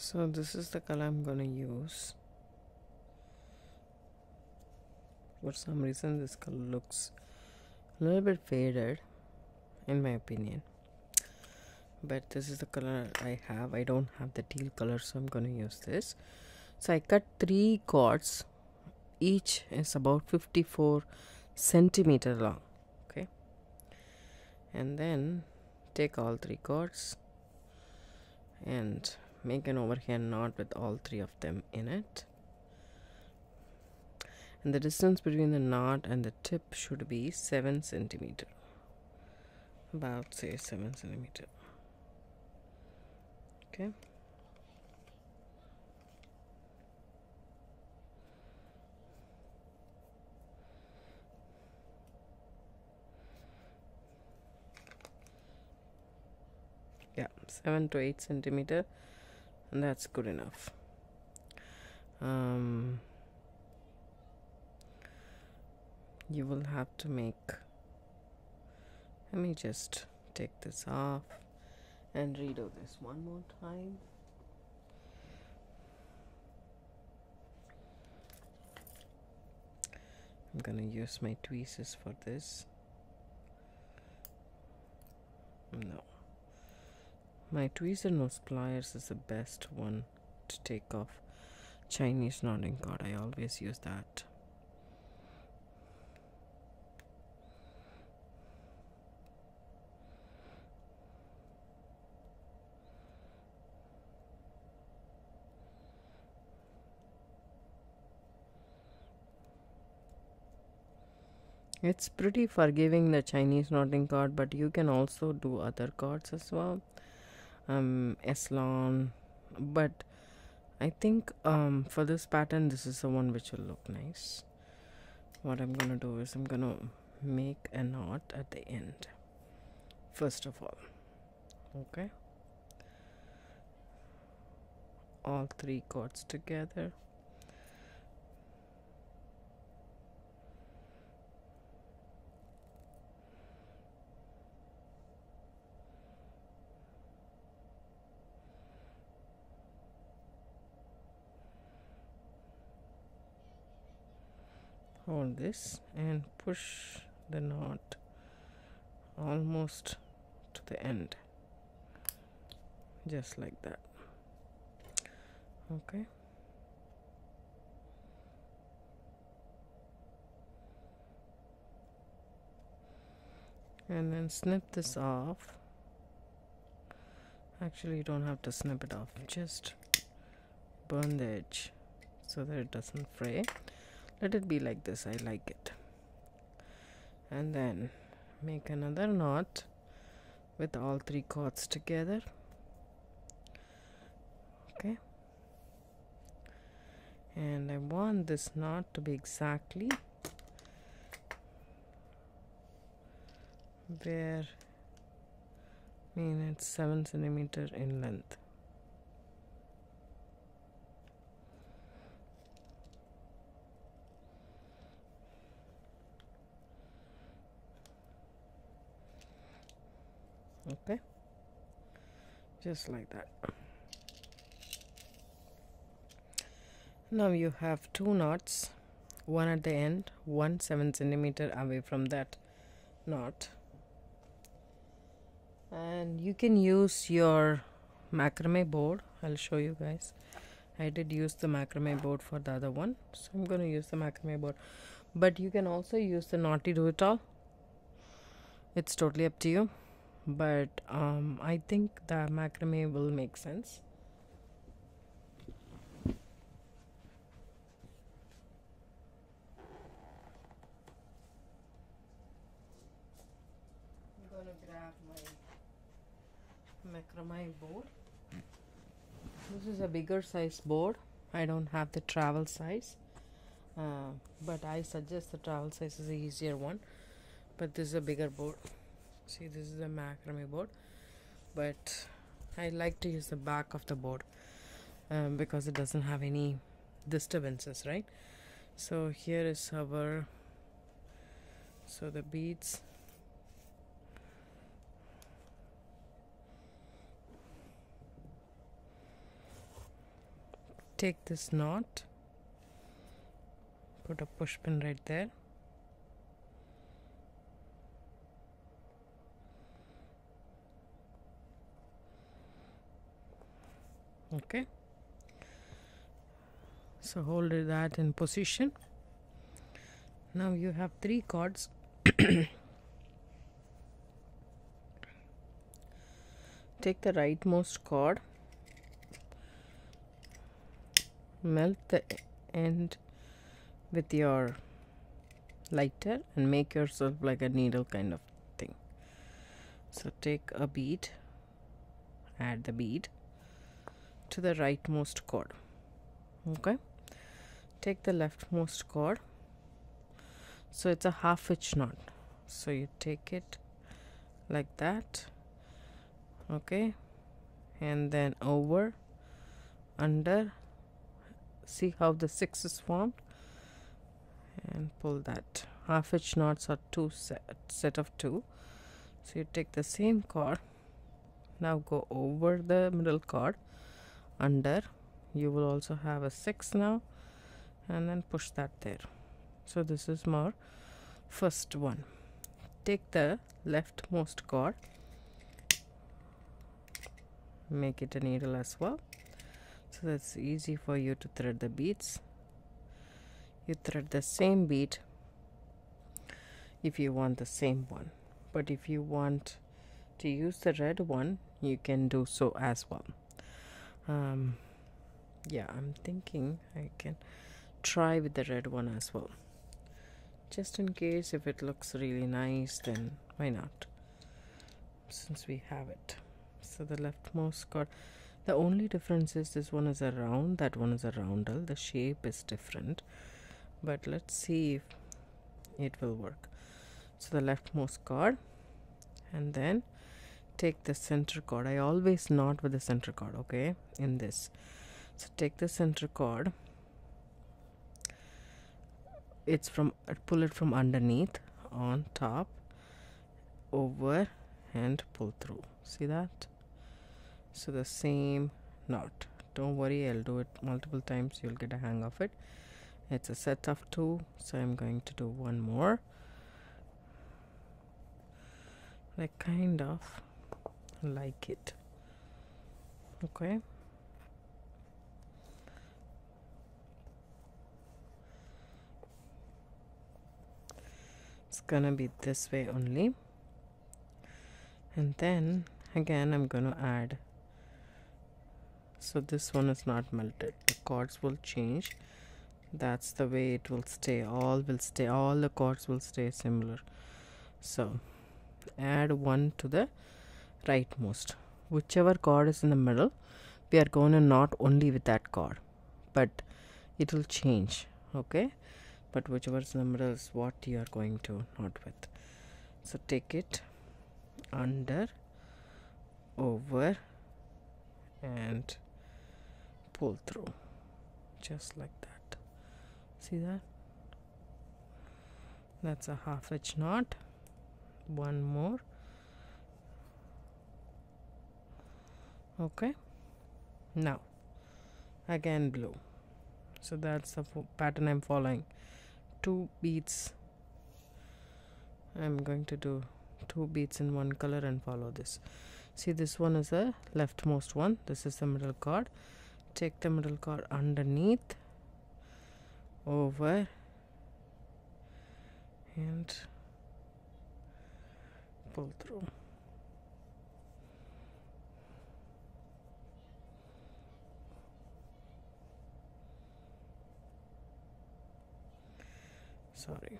So this is the color I'm gonna use. For some reason this color looks a little bit faded in my opinion, but this is the color I have. I don't have the teal color, so I'm gonna use this. So I cut 3 cords, each is about 54 centimeter long. Okay, and then take all 3 cords and make an overhand knot with all 3 of them in it. And the distance between the knot and the tip should be 7 centimeter, about say 7 centimeter. Okay, yeah, 7 to 8 centimeter, and that's good enough. You will have to make, let me just take this off and redo this one more time. I'm gonna use my tweezers for this. No, my tweezer nose pliers is the best one to take off Chinese knotting cord. I always use that. It's pretty forgiving, the Chinese knotting cord, but you can also do other cords as well. Eslon, but I think for this pattern this is the one which will look nice. What I'm gonna do is I'm gonna make a knot at the end first of all. Okay, all 3 cords together. Hold this and push the knot almost to the end, just like that. Okay, and then snip this off. Actually, you don't have to snip it off, just burn the edge so that it doesn't fray. Let it be like this, I like it. And then make another knot with all 3 cords together. Okay, and I want this knot to be exactly where, I mean, it's 7 centimeter in length. Okay, just like that. Now you have 2 knots, one at the end, one 7 centimeter away from that knot, and you can use your macrame board. I'll show you guys. I did use the macrame board for the other one, so I'm going to use the macrame board, but you can also use the Naughty Do It All. It's totally up to you, but I think the macrame will make sense. I'm gonna grab my macrame board. This is a bigger size board. I don't have the travel size, but I suggest the travel size is the easier one, but this is a bigger board. See, this is a macrame board, but I like to use the back of the board because it doesn't have any disturbances, right? So here is our, so the beads, take this knot, put a push pin right there, okay. So hold that in position. Now you have 3 cords. Take the rightmost cord, melt the end with your lighter and make yourself like a needle kind of thing. So take a bead, add the bead to the rightmost cord, okay. Take the leftmost cord. So it's a half-hitch knot, so you take it like that, okay, and then over, under, see how the 6 is formed, and pull that. Half-hitch knots are set of 2, so you take the same cord, now go over the middle cord, under, you will also have a 6 now, and then push that there. So this is more first one. Take the leftmost cord, make it a needle as well, so that's easy for you to thread the beads. You thread the same bead if you want the same one, but if you want to use the red one, you can do so as well. Yeah, I'm thinking I can try with the red one as well, just in case. If it looks really nice, then why not, since we have it. So the leftmost cord, the only difference is this one is a round, that one is a roundel. The shape is different, but let's see if it will work. So the leftmost cord, and then take the center cord. I always knot with the center cord, okay, in this. So take the center cord, it's from, pull it from underneath, on top, over, and pull through. See that? So the same knot. Don't worry, I'll do it multiple times, you'll get a hang of it. It's a set of 2, so I'm going to do one more. I kind of like it, okay. It's gonna be this way only, and then again I'm gonna add. So this one is not melted, the cords will change. That's the way it will stay. All will stay, all the cords will stay similar. So add one to the rightmost, whichever cord is in the middle, we are going to knot only with that cord, but it will change, okay. But whichever is in the middle is what you are going to knot with. So take it under, over, and pull through, just like that. See that? That's a half-hitch knot. One more, okay. Now again blue. So that's the pattern I'm following. 2 beads. I'm going to do 2 beads in one color and follow this. See, this one is the leftmost one, this is the middle cord. Take the middle cord underneath, over, and pull through. Sorry.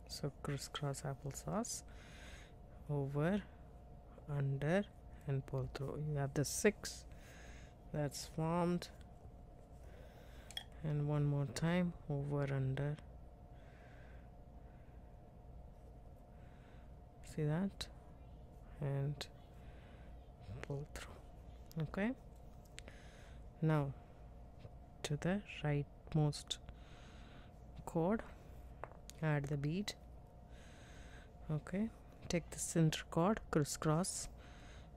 So crisscross applesauce, over, under, and pull through. You have the 6 that's formed, and one more time, over, under. See that? And pull through, okay. Now to the rightmost cord, add the bead, okay. Take the center cord, crisscross,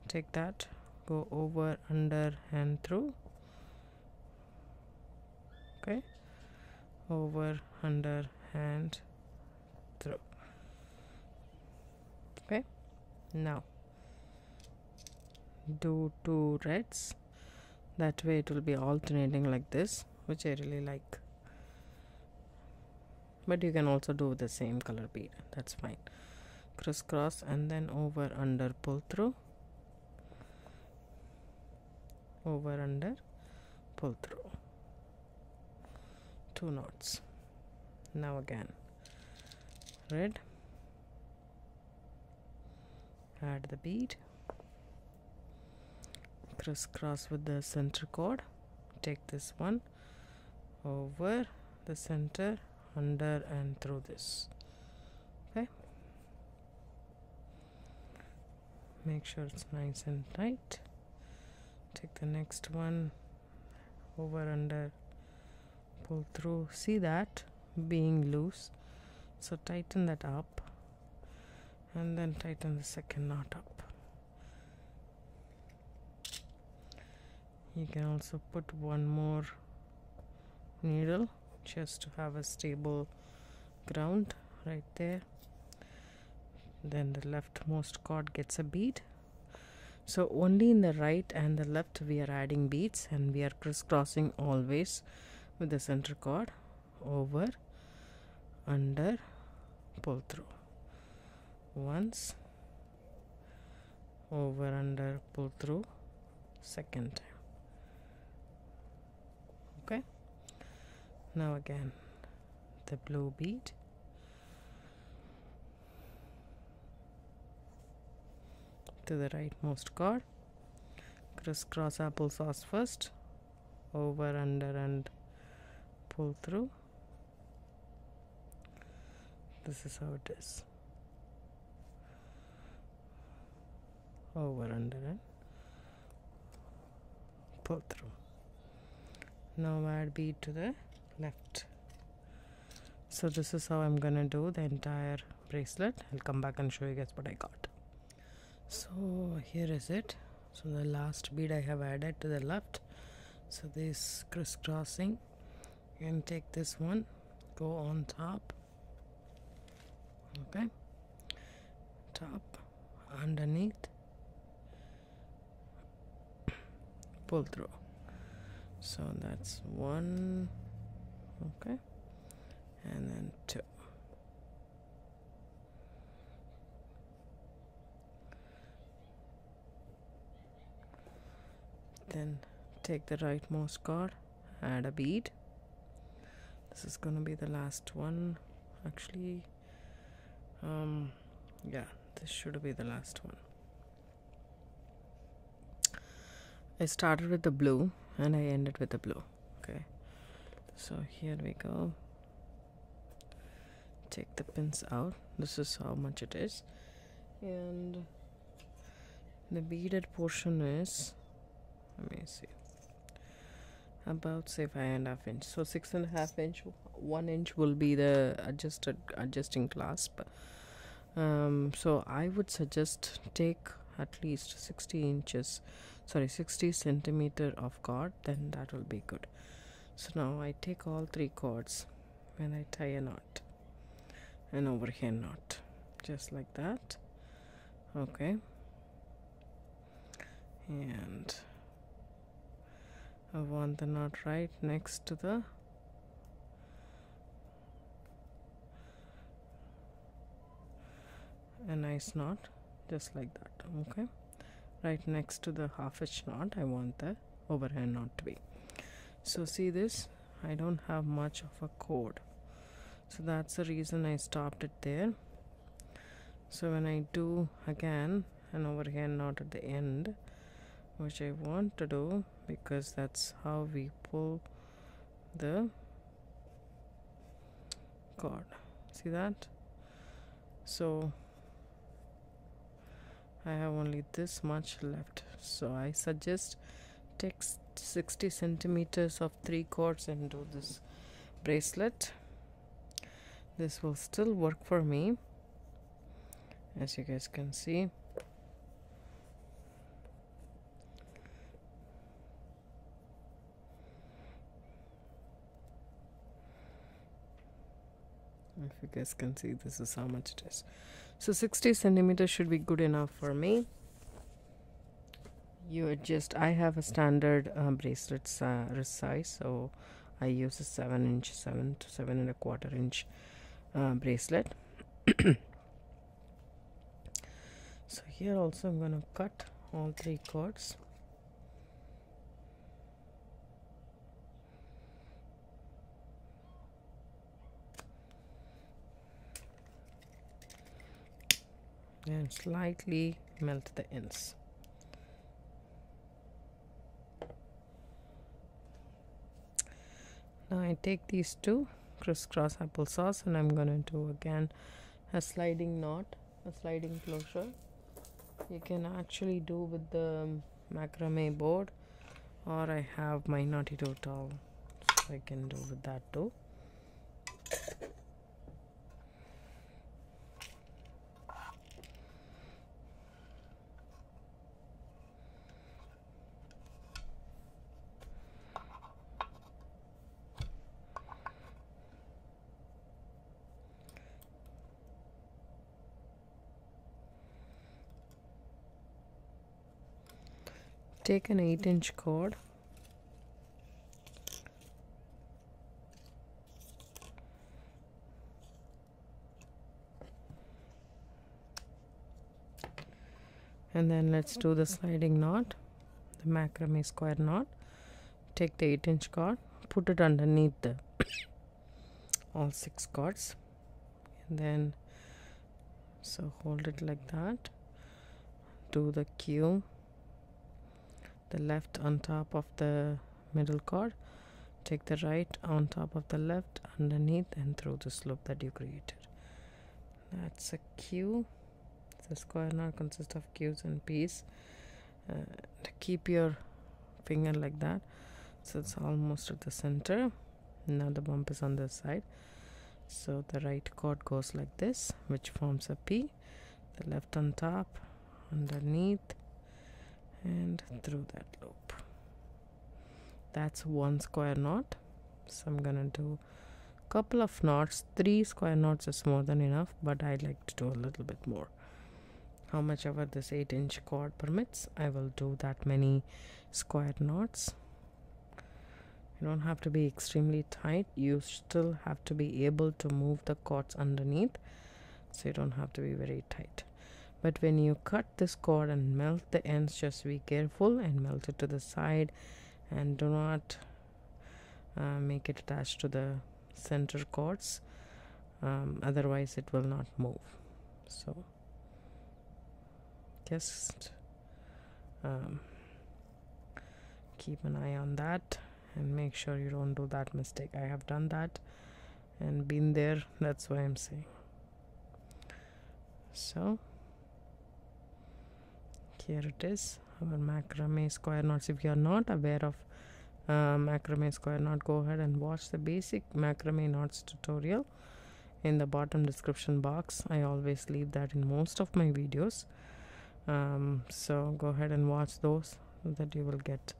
take that, go over, under and through. Okay, over, under and through. Okay, now do 2 reds. That way it will be alternating like this, which I really like. But you can also do the same color bead, that's fine. Crisscross and then over, under, pull through. Over, under, pull through. 2 knots. Now again red, add the bead, crisscross with the center cord, take this one over the center, under and through this. Okay, make sure it's nice and tight. Take the next one over, under, pull through. See that being loose, so tighten that up and then tighten the second knot up. You can also put one more needle just to have a stable ground right there. Then the leftmost cord gets a bead. So only in the right and the left we are adding beads, and we are crisscrossing always with the center cord. Over, under, pull through. Once, over, under, pull through, second time. Okay, now again the blue bead, to the rightmost cord, crisscross applesauce first, over, under and pull through. This is how it is. Over, under and pull through. Now add bead to the left. So this is how I'm gonna do the entire bracelet. I'll come back and show you guys what I got. So here is it. So the last bead I have added to the left. So this crisscrossing, and take this one, go on top. Okay, top, underneath, pull through. So that's 1, okay, and then 2. Then take the rightmost cord, add a bead. This is going to be the last one. Actually, yeah, this should be the last one. I started with the blue and I ended with the blue. Okay, so here we go. Take the pins out. This is how much it is, and the beaded portion is, let me see, about say 5.5 inch. So 6.5 inch, 1 inch will be the adjusting clasp. So I would suggest take at least 60 centimeter of cord, then that will be good. So now I take all 3 cords and I tie a knot, an overhand knot, just like that. Okay, and I want the knot right next to the a nice knot, just like that. Okay, right next to the half-inch knot I want the overhand knot to be. So see this, I don't have much of a cord, so that's the reason I stopped it there. So when I do again an overhand knot at the end, which I want to do because that's how we pull the cord, see that? So I have only this much left, so I suggest take 60 centimeters of 3 cords and do this bracelet. This will still work for me, as you guys can see. If you guys can see, this is how much it is. So 60 centimeters should be good enough for me. You adjust. I have a standard bracelet wrist size, so I use a 7 to 7.25 inch bracelet. So here also I'm gonna cut all 3 cords. And slightly melt the ends. Now I take these 2 crisscross applesauce and I'm gonna do again a sliding knot, a sliding closure. You can actually do with the macrame board, or I have my knotty toe towel, so I can do with that too. Take an 8-inch cord, and then let's do the sliding knot, the macrame square knot. Take the 8-inch cord, put it underneath the all 6 cords, and then so hold it like that. Do the Q, the left on top of the middle cord, take the right on top of the left underneath and through the slope that you created. That's a Q. The square knot consists of Q's and P's. Keep your finger like that, so it's almost at the center. Now the bump is on this side, so the right cord goes like this, which forms a P. The left on top, underneath, and through that loop. That's 1 square knot. So I'm gonna do a couple of knots. 3 square knots is more than enough, but I like to do a little bit more. How much ever this 8-inch cord permits, I will do that many square knots. You don't have to be extremely tight. You still have to be able to move the cords underneath, so you don't have to be very tight. But when you cut this cord and melt the ends, just be careful and melt it to the side, and do not make it attached to the center cords, otherwise it will not move. So just keep an eye on that and make sure you don't do that mistake. I have done that and been there, that's why I'm saying. So here it is, our macrame square knots. If you are not aware of macrame square knot, go ahead and watch the basic macrame knots tutorial in the bottom description box. I always leave that in most of my videos, so go ahead and watch those so that you will get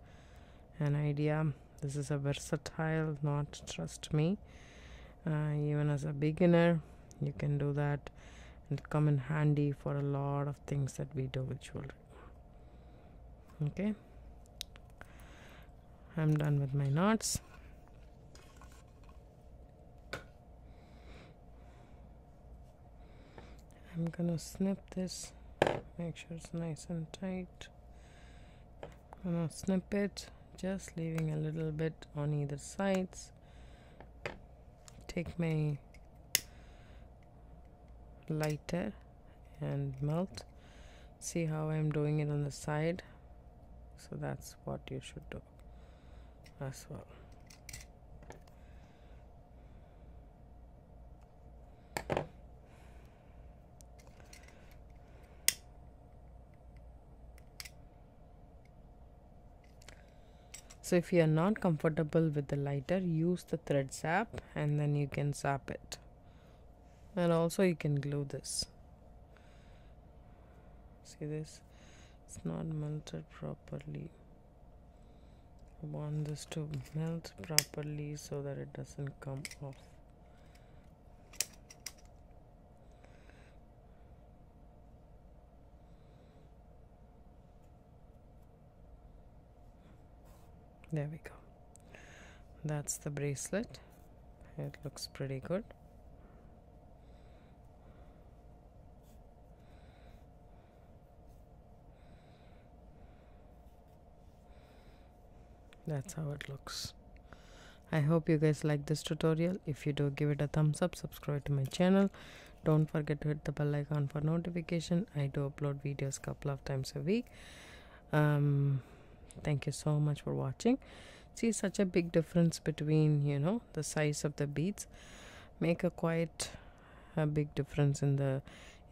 an idea. This is a versatile knot, trust me. Even as a beginner you can do that and come in handy for a lot of things that we do with jewelry. Okay, I'm done with my knots. I'm gonna snip this, make sure it's nice and tight. I'm gonna snip it, just leaving a little bit on either sides. Take my lighter and melt. See how I'm doing it on the side? So that's what you should do as well. So if you are not comfortable with the lighter, use the thread zap and then you can zap it. And also you can glue this. See this? It's not melted properly. I want this to melt properly so that it doesn't come off. There we go. That's the bracelet. It looks pretty good. That's how it looks. I hope you guys like this tutorial. If you do, give it a thumbs up, subscribe to my channel. Don't forget to hit the bell icon for notification. I do upload videos couple of times a week. Thank you so much for watching. See, such a big difference between, you know, the size of the beads make a big difference in the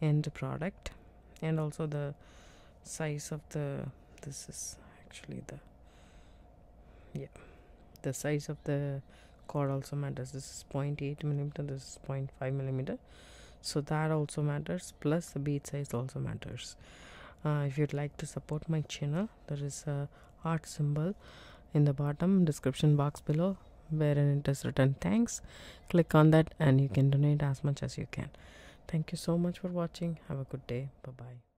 end product, and also the size of this is actually the size of the cord also matters. This is 0.8 millimeter, this is 0.5 millimeter, so that also matters, plus the bead size also matters. If you'd like to support my channel, there is a heart symbol in the bottom description box below wherein it is written thanks. Click on that and you can donate as much as you can. Thank you so much for watching. Have a good day. Bye bye.